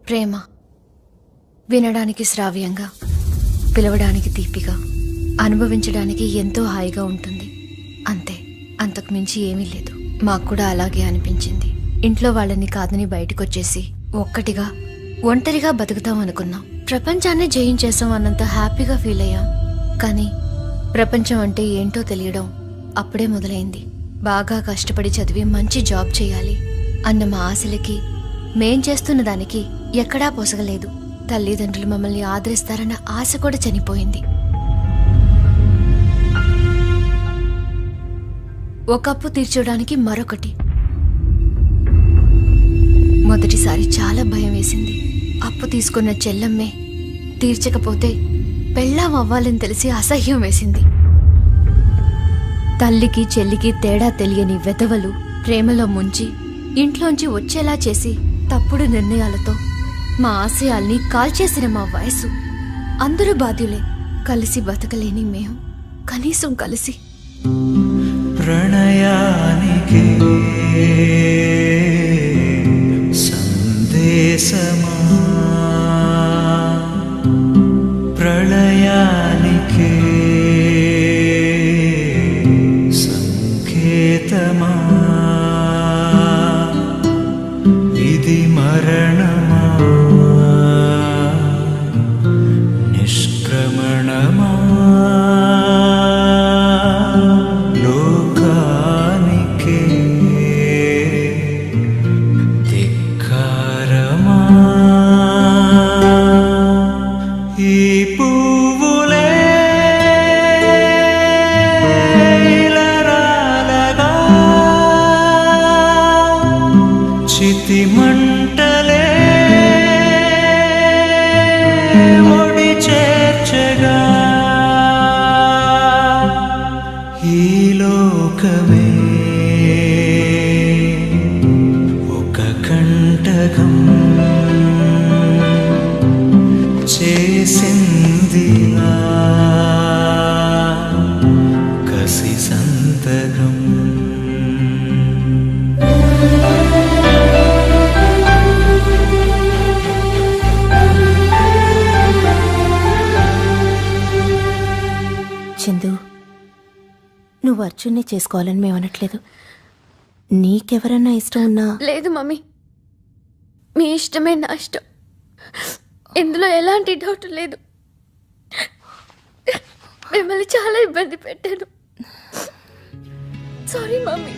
ప్రేమ వినడానికి శ్రావ్యంగా, పిలవడానికి తీపిగా, అనుభవించడానికి ఎంతో హాయిగా ఉంటుంది. అంతే, అంతకు మించి ఏమీ లేదు. మాకు కూడా అలాగే అనిపించింది. ఇంట్లో వాళ్ళని కాదని బయటకొచ్చేసి ఒక్కటిగా ఒంటరిగా బతుకుతాం అనుకున్నాం. ప్రపంచాన్ని జయించేసాం అన్నంత హ్యాపీగా ఫీల్ అయ్యాం. కానీ ప్రపంచం అంటే ఏంటో తెలియడం అప్పుడే మొదలైంది. బాగా కష్టపడి చదివి మంచి జాబ్ చేయాలి అన్న మా ఆశలకి మేం చేస్తున్న దానికి ఎక్కడా పొసగలేదు. తల్లిదండ్రులు మమ్మల్ని ఆదరిస్తారన్న ఆశ కూడా చనిపోయింది. ఒక అప్పు తీర్చడానికి మరొకటి. మొదటిసారి చాలా భయం వేసింది. అప్పు తీసుకున్న చెల్లమ్మే తీర్చకపోతే పెళ్ళాం అవ్వాలని తెలిసి అసహ్యం వేసింది. తల్లికి చెల్లికి తేడా తెలియని వెధవలు ప్రేమలో ముంచి ఇంట్లోంచి వచ్చేలా చేసి తప్పుడు నిర్ణయాలతో మా ఆశయాల్ని కాల్చేసిన మా వయసు. అందరూ బాధ్యులే. కలిసి బతకలేని మేము కనీసం కలిసి ప్రణయానికి సందేశమా, ప్రళయానికి సంకేతమా, ఇది మరణమా నిష్క్రమణమా, లోకానికే ధిక్కారమా. ఈ పువ్వులే ఇలరాలగా, చితి మంటలే ఒడి చేర్చగా, ఈ లోకమే ఒక కంటకం చేసిందిలా కసి సంతకం. చందు, నువ్వు అర్జున్ని చేసుకోవాలని మేము అనట్లేదు. నీకెవరన్నా ఇష్టం ఉన్నా. లేదు మమ్మీ, మీ ఇష్టమే నా ఇష్టం. ఇందులో ఎలాంటి డౌట్ లేదు. మిమ్మల్ని చాలా ఇబ్బంది పెట్టాను. Sorry mummy.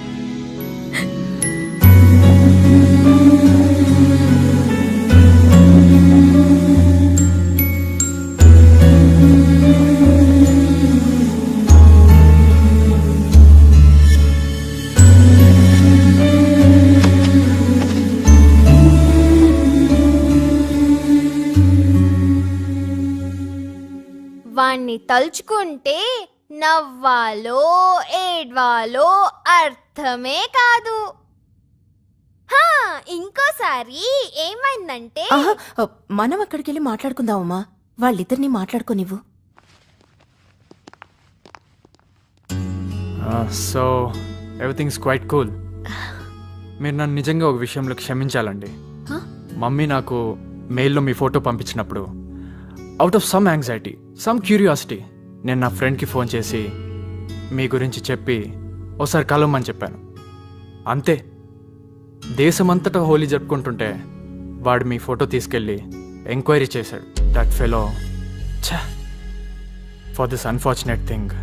వాణ్ణి తలుచుకుంటే నవ్వాలో ఏడ్వాలో అర్థమే కాదు. ఇంకోసారి ఏమైందంటే, మనం అక్కడికి వెళ్ళి మాట్లాడుకుందామమ్మా. వాళ్ళిద్దరిని మాట్లాడుకోనివ్వు. So everything's quite cool. మీరు నన్ను నిజంగా ఒక విషయంలో క్షమించాలండి. మమ్మీ నాకు మెయిల్లో మీ ఫోటో పంపించినప్పుడు out of some anxiety, some curiosity, నేను నా ఫ్రెండ్కి ఫోన్ చేసి మీ గురించి చెప్పి ఒకసారి కలవమని చెప్పాను. అంతే. దేశమంతటా హోలీ జరుపుకుంటుంటే వాడు మీ ఫోటో తీసుకెళ్ళి ఎంక్వైరీ చేశాడు. That fellow, for this unfortunate thing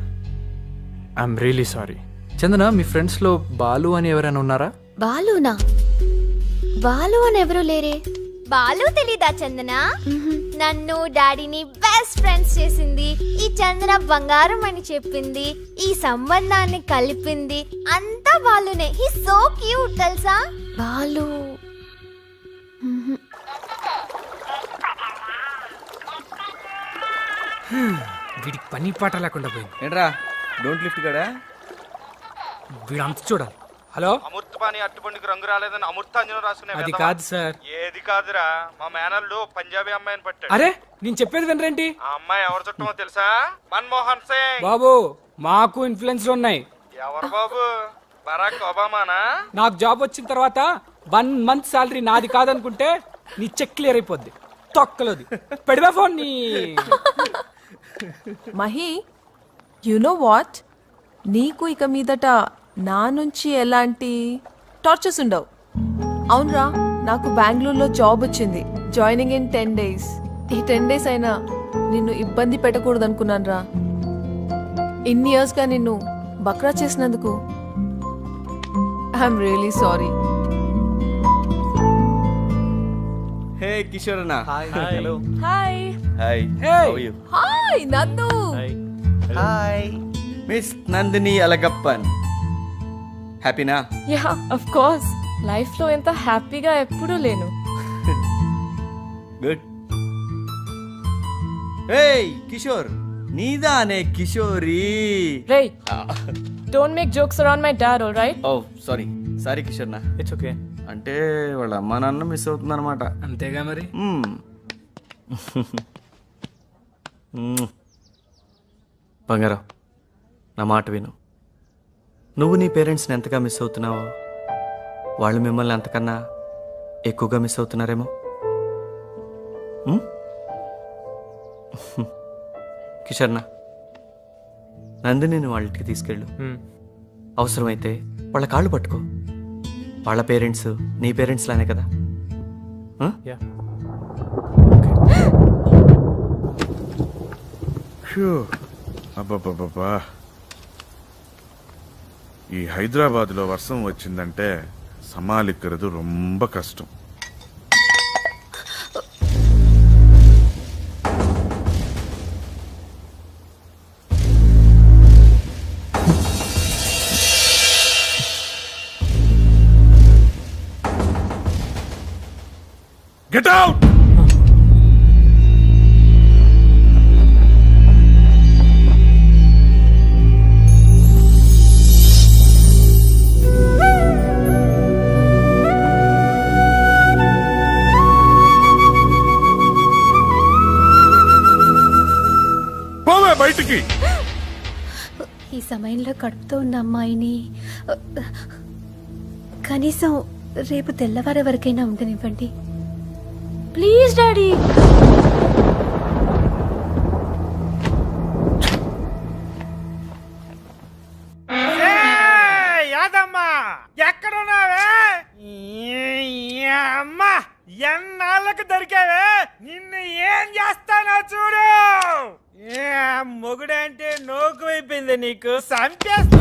I'm really sorry. Chandana, మీ ఫ్రెండ్స్లో బాలు అని ఎవరైనా ఉన్నారా? బాలునా? బాలు అని ఎవరూ లేరే. బాలు తెలీదా చందన? నన్ను డాడీని బెస్ట్ ఫ్రెండ్స్ చేసింది. ఈ చందన బంగారం అని చెప్పింది. ఈ సంబంధాన్ని కలిపింది అంతా బాలునే. హీ సో క్యూట్ తెలుసా? బాలు వీడికి పని పాట లేకుండా పోయింది. ఏంట్రా డోంట్ లిఫ్ట్ గడా? వీడు అంత చూడాలి. హలో, అమృతపాణి అట్టుపండుకి రంగు రాలేదని అమృతాంజనం రాసుకునే అది కాదు సార్. ఏది కాదురా, మా మేనల్లు పంజాబీ అమ్మాయిని పట్టాడు. అరే, నేను చెప్పేది వినరేంటి? ఆ అమ్మాయి ఎవరు చుట్టమో తెలుసా? మన్మోహన్ సింగ్. బాబు, మాకు ఇన్ఫ్లుయెన్స్లు ఉన్నాయి. ఎవరు బాబు? బరాక్ ఒబామానా? నాకు జాబ్ వచ్చిన తర్వాత 1 month సాలరీ నాది కాదనుకుంటే నీ చెక్ క్లియర్ అయిపోద్ది తొక్కలోది పెడివా ఫోన్ నీ మహి యు నో వాట్, నీకు ఇక మీదట నా నుంచి ఎలాంటి టార్చర్స్ ఉండవు. అవునరా, నాకు బెంగళూరులో జాబ్ వచ్చింది, జాయినింగ్ ఇన్ 10 days. ఈ 10 days అయినా నిన్ను ఇబ్బంది పెట్టకూడదు అనుకున్నాను రా. ఇన్ని ఇయర్స్గా నిన్ను బక్రా చేసినందుకు I'm really sorry. Hey Kishore అన్న. Hi hi. Hey. How are you? Hi Nandu. Hi miss Nandini Alagappan. హ్యాపీనా? యా ఆఫ్ కోర్స్, లైఫ్ లో ఎంత హ్యాపీగా ఎప్పుడూ లేను. గుడ్. హే కిషోర్, నీదానే కిషోరి. రే don't make jokes around my dad, all right? Oh sorry Kishore నా. It's okay. అంటే వాళ్ళ అమ్మా నాన్న మిస్ అవుతుందన్నమాట. అంతేగా మరి. బంగారం, నా మాట విను. నువ్వు నీ పేరెంట్స్ని ఎంతగా మిస్ అవుతున్నావో వాళ్ళు మిమ్మల్ని అంతకన్నా ఎక్కువగా మిస్ అవుతున్నారేమో. కిషోర్నా, నందిని వాళ్ళ ఇంటికి తీసుకెళ్ళు. అవసరమైతే వాళ్ళ కాళ్ళు పట్టుకో. వాళ్ళ పేరెంట్స్ నీ పేరెంట్స్ లానే కదా. అబ్బబ్బబ్బా, ఈ హైదరాబాద్లో వర్షం వచ్చిందంటే సమాలిక్கிறது ரொம்ப కష్టం. Get out. బయటికి. ఈ సమయంలో కడుపుతో ఉన్న అమ్మాయిని కనీసం రేపు తెల్లవారే వరకైనా ఉండనివ్వండి ప్లీజ్ డాడీ. యాదమ్మా ఎక్కడున్నావే? అమ్మా ఎన్నాళ్ళకు దొరికావే, నిన్ను ఏం చేస్తానో చూడు. మొగుడంటే నోకు అయిపోయింది నీకు, సంపేస్తా.